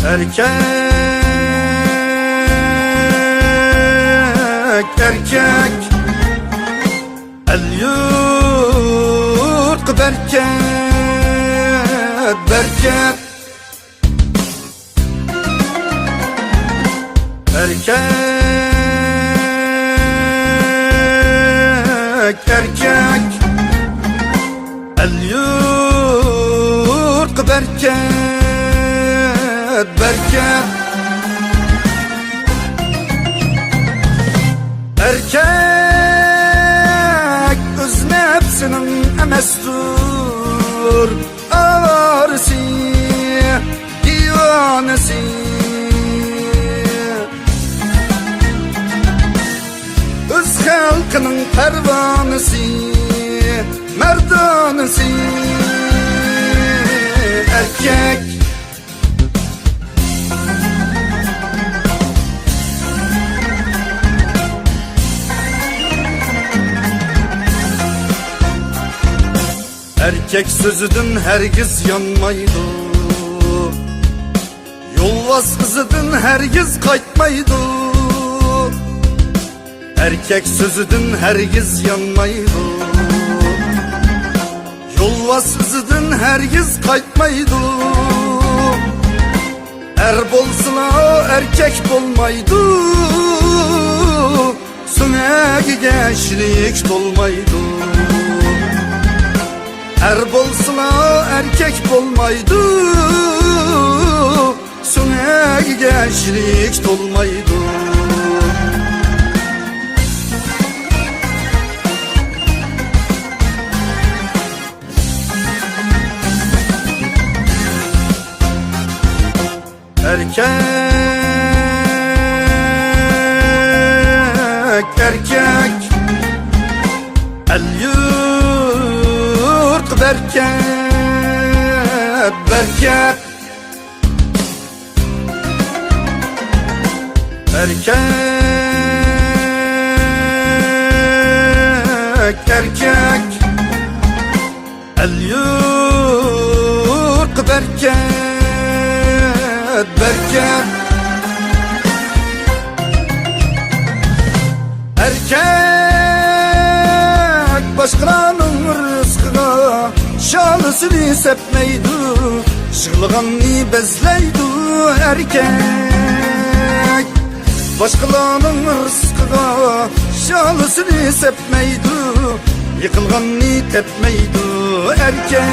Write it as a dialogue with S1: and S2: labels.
S1: erkek el yurt bereket bereket erkek el yurt bereket bereket erkek öz nefsinin emestur avarisi divanesi öz halkının pervanesi merdanesi erkek erkek sözüdün hergiz yanmaydı, yolvaz kızıdın hergiz kaytmaydı. Erkek sözüdün hergiz yanmaydı, yolvaz kızıdın hergiz kaytmaydı. Er bolsuna erkek bolmaydı, sünegi gençlik dolmaydı. Er bolsuna erkek bolmaydı, sünegi gençlik dolmaydı. Erkek el yurt bereket bereket erkek el yurt bereket bereket erkek başkalarının rızkına şalısını sepmeydi, şığılganını bezleydi. Erkek başkalarının rızkına şalısını sepmeydi, yıkılganını tepmeydi. Erkek